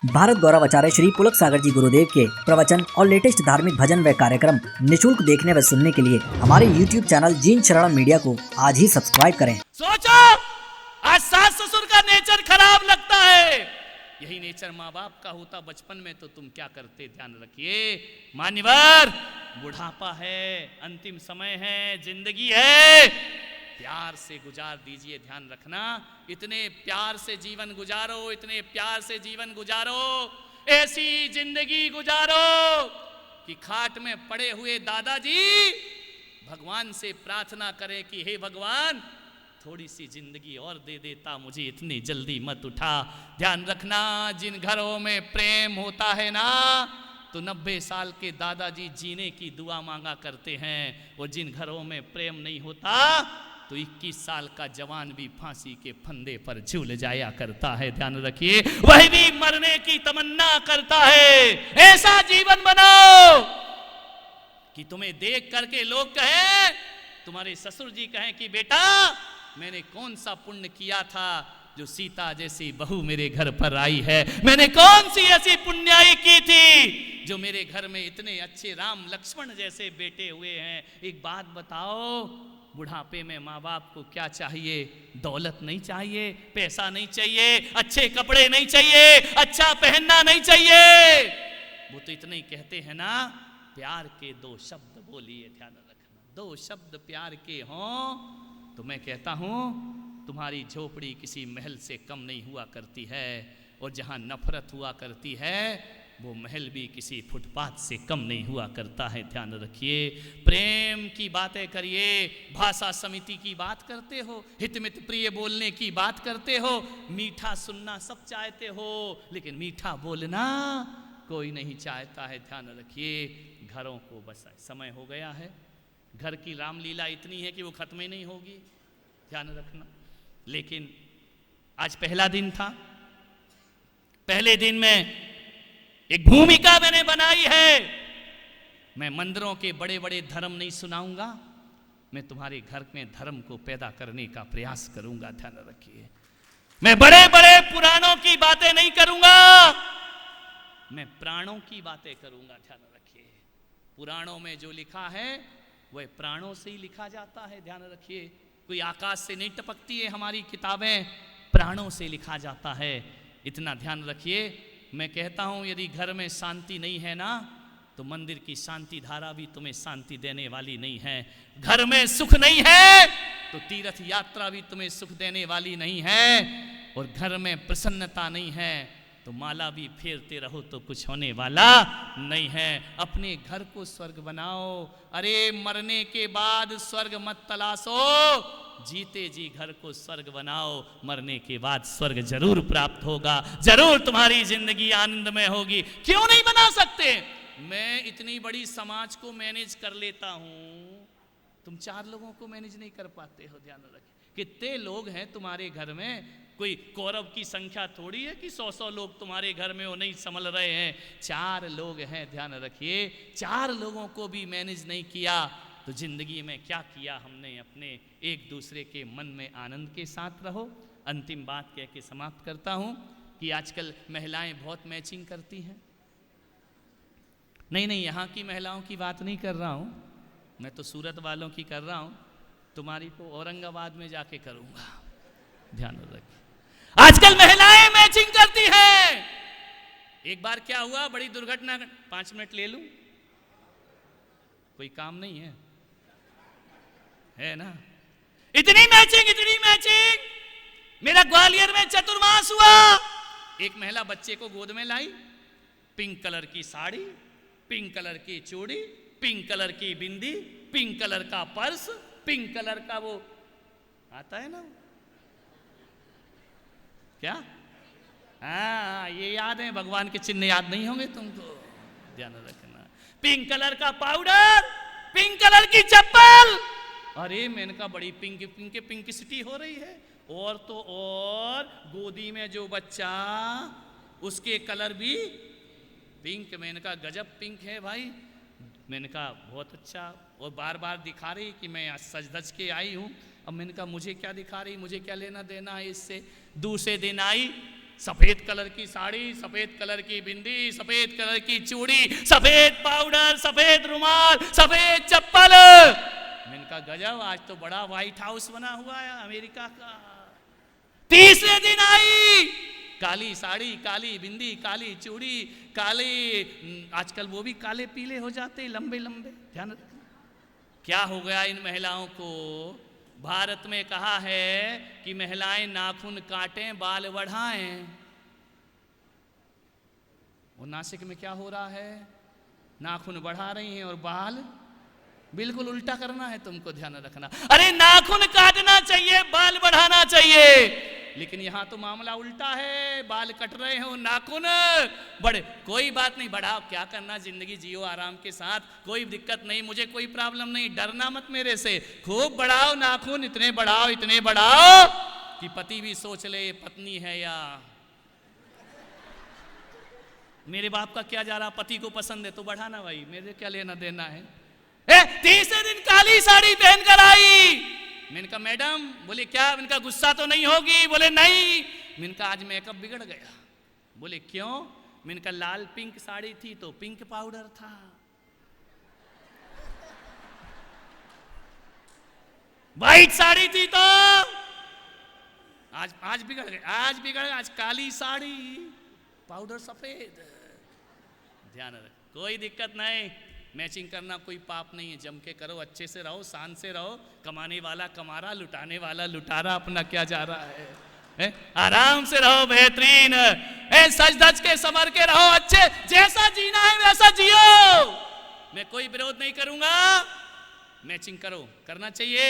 भारत गौरव आचार्य श्री पुलक सागर जी गुरुदेव के प्रवचन और लेटेस्ट धार्मिक भजन व कार्यक्रम निशुल्क देखने व सुनने के लिए हमारे YouTube चैनल जीन शरण मीडिया को आज ही सब्सक्राइब करें। सोचो, आज सास ससुर का नेचर खराब लगता है। यही नेचर माँ बाप का होता बचपन में तो तुम क्या करते, ध्यान रखिए। मान्यवर, बुढ़ापा है, अंतिम समय है, जिंदगी है, प्यार से गुजार दीजिए। ध्यान रखना, इतने प्यार से जीवन गुजारो, इतने प्यार से जीवन गुजारो, ऐसी जिंदगी गुजारो कि खाट में पड़े हुए दादाजी भगवान से प्रार्थना करें कि हे भगवान, थोड़ी सी जिंदगी और दे देता, मुझे इतनी जल्दी मत उठा। ध्यान रखना, जिन घरों में प्रेम होता है ना, तो 90 साल के दादाजी जीने की दुआ मांगा करते हैं। और जिन घरों में प्रेम नहीं होता, तो 21 साल का जवान भी फांसी के फंदे पर झूल जाया करता है। ध्यान रखिए, वही भी मरने की तमन्ना करता है। ऐसा जीवन बनाओ कि तुम्हें देख करके लोग कहें, तुम्हारे ससुर जी कहें कि बेटा, मैंने कौन सा पुण्य किया था जो सीता जैसी बहू मेरे घर पर आई है। मैंने कौन सी ऐसी पुण्याई की थी जो मेरे घर में इतने अच्छे राम लक्ष्मण जैसे बेटे हुए हैं। एक बात बताओ, बुढ़ापे में माँ बाप को क्या चाहिए? दौलत नहीं चाहिए, पैसा नहीं चाहिए, अच्छे कपड़े नहीं चाहिए, अच्छा पहनना नहीं चाहिए। वो तो इतना ही कहते हैं ना, प्यार के 2 शब्द बोलिए। ध्यान रखना, 2 शब्द प्यार के हों तो मैं कहता हूं, तुम्हारी झोपड़ी किसी महल से कम नहीं हुआ करती है। और जहां नफरत हुआ करती है, वो महल भी किसी फुटपाथ से कम नहीं हुआ करता है। ध्यान रखिए, प्रेम की बातें करिए, भाषा समिति की बात करते हो, हितमित प्रिय बोलने की बात करते हो, मीठा सुनना सब चाहते हो, लेकिन मीठा बोलना कोई नहीं चाहता है। ध्यान रखिए, घरों को बस समय हो गया है। घर की रामलीला इतनी है कि वो खत्म ही नहीं होगी। ध्यान रखना, लेकिन आज पहला दिन था। पहले दिन में एक भूमिका मैंने बनाई है। मैं मंदिरों के बड़े बड़े धर्म नहीं सुनाऊंगा, मैं तुम्हारे घर में धर्म को पैदा करने का प्रयास करूंगा। ध्यान रखिए, मैं बड़े बड़े पुराणों की बातें नहीं करूंगा, मैं प्राणों की बातें करूंगा। ध्यान रखिए, पुराणों में जो लिखा है वह प्राणों से ही लिखा जाता है। ध्यान रखिए, कोई आकाश से नहीं टपकती है हमारी किताबें, प्राणों से लिखा जाता है। इतना ध्यान रखिए। मैं कहता हूं, यदि घर में शांति नहीं है ना, तो मंदिर की शांति धारा भी तुम्हें शांति देने वाली नहीं है। घर में सुख नहीं है तो तीर्थ यात्रा भी तुम्हें सुख देने वाली नहीं है। और घर में प्रसन्नता नहीं है तो माला भी फेरते रहो तो कुछ होने वाला नहीं है। अपने घर को स्वर्ग बनाओ। अरे, मरने के बाद स्वर्ग मत तलाशो, जीते जी घर को स्वर्ग बनाओ। मरने के बाद स्वर्ग जरूर प्राप्त होगा, जरूर तुम्हारी जिंदगी आनंदमय होगी। क्यों नहीं बना सकते? मैं इतनी बड़ी समाज को मैनेज कर लेता हूं, तुम 4 लोगों को मैनेज नहीं कर पाते हो। ध्यान रखिए, कितने लोग हैं तुम्हारे घर में? कोई कौरव की संख्या थोड़ी है कि 100 लोग तुम्हारे घर में वो नहीं संभल रहे हैं। 4 लोग हैं। ध्यान रखिए, 4 लोगों को भी मैनेज नहीं किया तो जिंदगी में क्या किया हमने? अपने एक दूसरे के मन में आनंद के साथ रहो। अंतिम बात कह के समाप्त करता हूं कि आजकल महिलाएं बहुत मैचिंग करती हैं। नहीं, यहाँ की महिलाओं की बात नहीं कर रहा हूं, मैं तो सूरत वालों की कर रहा हूं। तुम्हारी को औरंगाबाद में जाके करूंगा। ध्यान रखिए, आजकल महिलाएं मैचिंग करती हैं। एक बार क्या हुआ, बड़ी दुर्घटना। 5 मिनट ले लूं? कोई काम नहीं है ना? इतनी मैचिंग। मेरा ग्वालियर में चतुर्मास हुआ। एक महिला बच्चे को गोद में लाई, पिंक कलर की साड़ी, पिंक कलर की चूड़ी, पिंक कलर की बिंदी, पिंक कलर का पर्स, पिंक कलर का वो आता है ना, क्या? हाँ, ये याद है। भगवान के चिन्ह याद नहीं होंगे तुमको, ध्यान रखना। पिंक कलर का पाउडर, पिंक कलर की चप्पल। अरे, मैंने कहा बड़ी पिंक सिटी हो रही है। और तो और गोदी में जो बच्चा, उसके कलर भी पिंक। मैंने कहा गजब पिंक है भाई। मैंने कहा बहुत अच्छा। और बार बार दिखा रही कि मैं सज धज के आई हूँ। अब मैंने कहा मुझे क्या दिखा रही, मुझे क्या लेना देना है इससे। दूसरे दिन आई, सफेद कलर की साड़ी, सफेद कलर की बिंदी, सफेद कलर की चूड़ी, सफेद पाउडर, सफेद रुमाल, सफेद चप्पल। मैंने कहा गजब, आज तो बड़ा व्हाइट हाउस बना हुआ है अमेरिका का। तीसरे दिन आई, काली साड़ी, काली बिंदी, काली चूड़ी, काले, आजकल वो भी काले पीले हो जाते लंबे लंबे, ध्यान रखना। क्या हो गया इन महिलाओं को? भारत में कहा है कि महिलाएं नाखून काटें, बाल बढ़ाएं। और नासिक में क्या हो रहा है? नाखून बढ़ा रही हैं और बाल बिल्कुल उल्टा करना है तुमको, ध्यान रखना। अरे नाखून काटना चाहिए, बाल बढ़ाना चाहिए, लेकिन यहां तो मामला उल्टा है, बाल कट रहे हो, नाखून बड़े। कोई बात नहीं, बढ़ाओ, क्या करना, जिंदगी जियो आराम के साथ, कोई दिक्कत नहीं, मुझे कोई प्रॉब्लम नहीं, डरना मत मेरे से। खूब बढ़ाओ नाखून, इतने बढ़ाओ कि पति भी सोच ले पत्नी है या। मेरे बाप का क्या जा रहा, पति को पसंद है तो बढ़ाना भाई, मेरे क्या लेना देना है। तीसरे दिन काली साड़ी पहनकर आई। मैंने कहा मैडम, बोले क्या? मैंने कहा गुस्सा तो नहीं होगी? बोले नहीं। मैंने कहा आज मेकअप बिगड़ गया। बोले क्यों? मैंने कहा लाल पिंक साड़ी थी तो पिंक पाउडर था। व्हाइट साड़ी थी तो आज बिगड़ गए, आज बिगड़ गए, आज काली साड़ी, पाउडर सफेद। ध्यान रख, कोई दिक्कत नहीं, मैचिंग करना कोई पाप नहीं है, जम के करो, अच्छे से रहो, शान से रहो, कमाने वाला कमा रहा, लुटाने वाला लुटा रहा, अपना क्या जा रहा है? आराम से रहो, बेहतरीन, सज धज के संवर के रहो, अच्छे, जैसा जीना है वैसा जियो। मैं कोई विरोध नहीं करूंगा, मैचिंग करो, करना चाहिए।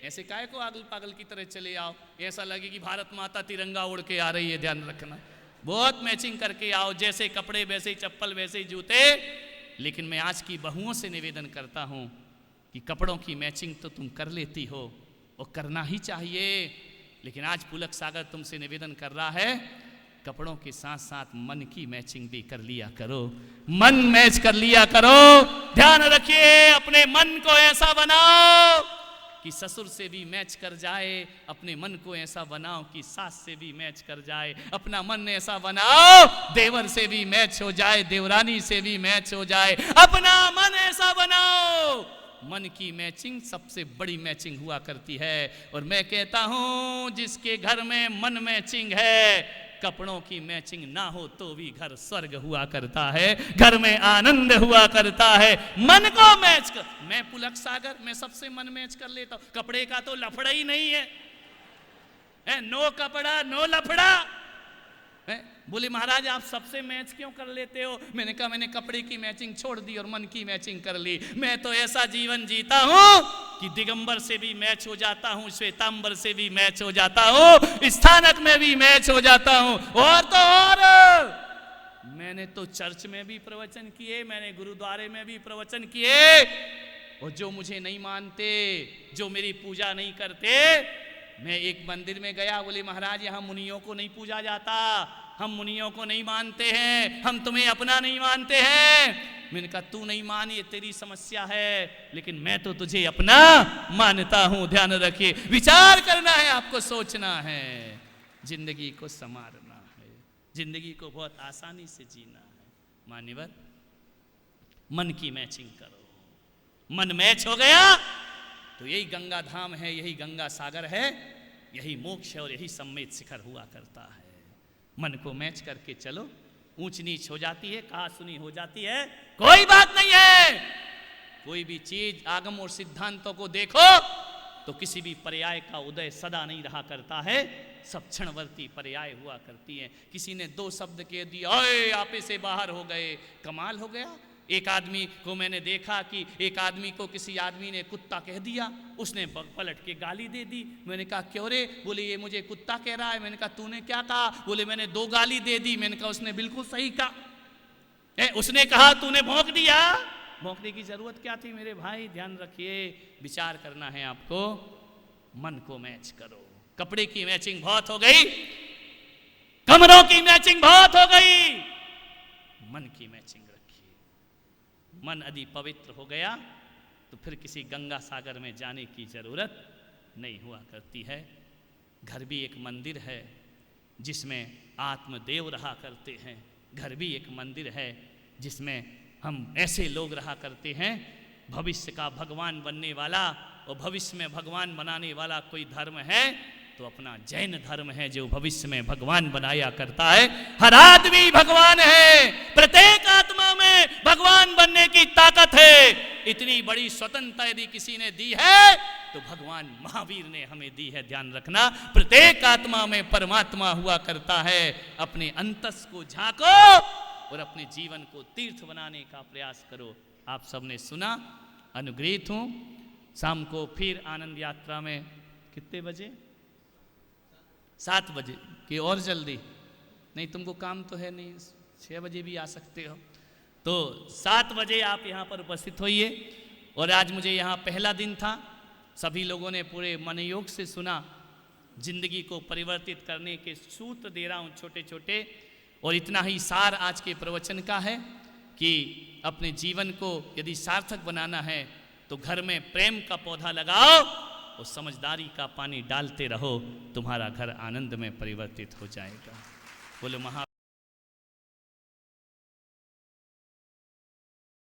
ऐसे काहे को आगल पागल की तरह चले आओ, ऐसा लगे कि भारत माता तिरंगा उड़ के आ रही है, ध्यान रखना। बहुत मैचिंग करके आओ, जैसे कपड़े वैसे ही चप्पल वैसे ही जूते। लेकिन मैं आज की बहुओं से निवेदन करता हूं कि कपड़ों की मैचिंग तो तुम कर लेती हो और करना ही चाहिए, लेकिन आज पुलक सागर तुमसे निवेदन कर रहा है, कपड़ों के साथ साथ मन की मैचिंग भी कर लिया करो, मन मैच कर लिया करो। ध्यान रखिए, अपने मन को ऐसा बनाओ कि ससुर से भी मैच कर जाए, अपने मन को ऐसा बनाओ कि सास से भी मैच कर जाए, अपना मन ऐसा बनाओ देवर से भी मैच हो जाए, देवरानी से भी मैच हो जाए, अपना मन ऐसा बनाओ। मन की मैचिंग सबसे बड़ी मैचिंग हुआ करती है। और मैं कहता हूं जिसके घर में मन मैचिंग है, कपड़ों की मैचिंग ना हो तो भी घर स्वर्ग हुआ करता है, घर में आनंद हुआ करता है। मन को मैच कर, मैं पुलक सागर, मैं सबसे मन मैच कर लेता हूं, कपड़े का तो लफड़ा ही नहीं है, नो कपड़ा नो लफड़ा। बोले महाराज आप सबसे मैच क्यों कर लेते हो? मैंने कहा मैंने कपड़े की मैचिंग छोड़ दी और मन की मैचिंग कर ली। मैं तो ऐसा जीवन जीता हूं कि दिगंबर से भी मैच हो जाता हूं, श्वेतांबर से भी मैच हो जाता हूं, स्थानक में भी मैच हो जाता हूं, और तो और मैंने तो चर्च में भी प्रवचन किए, मैंने गुरुद्वारे में भी प्रवचन किए। और जो मुझे नहीं मानते, जो मेरी पूजा नहीं करते, मैं एक मंदिर में गया, बोले महाराज यहाँ मुनियों को नहीं पूजा जाता, हम मुनियों को नहीं मानते हैं, हम तुम्हें अपना नहीं मानते हैं। मैंने कहा तू नहीं मान, ये तेरी समस्या है, लेकिन मैं तो तुझे अपना मानता हूं। ध्यान रखिए, विचार करना है, आपको सोचना है, जिंदगी को संवारना है, जिंदगी को बहुत आसानी से जीना है। मान्यवर, मन की मैचिंग करो, मन मैच हो गया तो यही गंगा धाम है, यही गंगा सागर है, यही मोक्ष है और यही सम्मेद शिखर हुआ करता है। मन को मैच करके चलो, ऊंच नीच हो जाती है, कहा सुनी हो जाती है, कोई बात नहीं है। कोई भी चीज आगम और सिद्धांतों को देखो तो किसी भी पर्याय का उदय सदा नहीं रहा करता है, सब क्षणवर्ती पर्याय हुआ करती है। किसी ने दो शब्द कह दिए, ओए आपे से बाहर हो गए, कमाल हो गया। एक आदमी को मैंने देखा कि एक आदमी को किसी आदमी ने कुत्ता कह दिया, उसने पलट के गाली दे दी। मैंने कहा क्यों रे? बोले ये मुझे कुत्ता कह रहा है। मैंने कहा तूने क्या कहा? बोले मैंने दो गाली दे दी। मैंने कहा उसने बिल्कुल सही कहा, उसने कहा तूने भौंक दिया। भौंकने की जरूरत क्या थी मेरे भाई? ध्यान रखिए, विचार करना है आपको, मन को मैच करो। कपड़े की मैचिंग बहुत हो गई, कमरों की मैचिंग बहुत हो गई, मन की मैचिंग रखिए। मन यदि पवित्र हो गया तो फिर किसी गंगा सागर में जाने की जरूरत नहीं हुआ करती है। घर भी एक मंदिर है, जिसमें आत्मदेव रहा करते हैं। घर भी एक मंदिर है जिसमें हम ऐसे लोग रहा करते हैं, भविष्य का भगवान बनने वाला और भविष्य में भगवान बनाने वाला कोई धर्म है तो अपना जैन धर्म है, जो भविष्य में भगवान बनाया करता है। हर आदमी भगवान है, प्रत्येक आत्मा में भगवान बनने की ताकत है। इतनी बड़ी स्वतंत्रता यदि किसी ने दी है तो भगवान महावीर ने हमें दी है। ध्यान रखना, प्रत्येक आत्मा में परमात्मा हुआ करता है। अपने अंतस को झांको और अपने जीवन को तीर्थ बनाने का प्रयास करो। आप सबने सुना, अनुग्रहित हूं। शाम को फिर आनंद यात्रा में कितने बजे? 7 बजे कि और जल्दी? नहीं, तुमको काम तो है नहीं, 6 बजे भी आ सकते हो। तो 7 बजे आप यहाँ पर उपस्थित होइए। और आज मुझे यहाँ पहला दिन था, सभी लोगों ने पूरे मनयोग से सुना। जिंदगी को परिवर्तित करने के सूत्र दे रहा हूँ छोटे छोटे, और इतना ही सार आज के प्रवचन का है कि अपने जीवन को यदि सार्थक बनाना है तो घर में प्रेम का पौधा लगाओ और समझदारी का पानी डालते रहो, तुम्हारा घर आनंद में परिवर्तित हो जाएगा। बोलो महा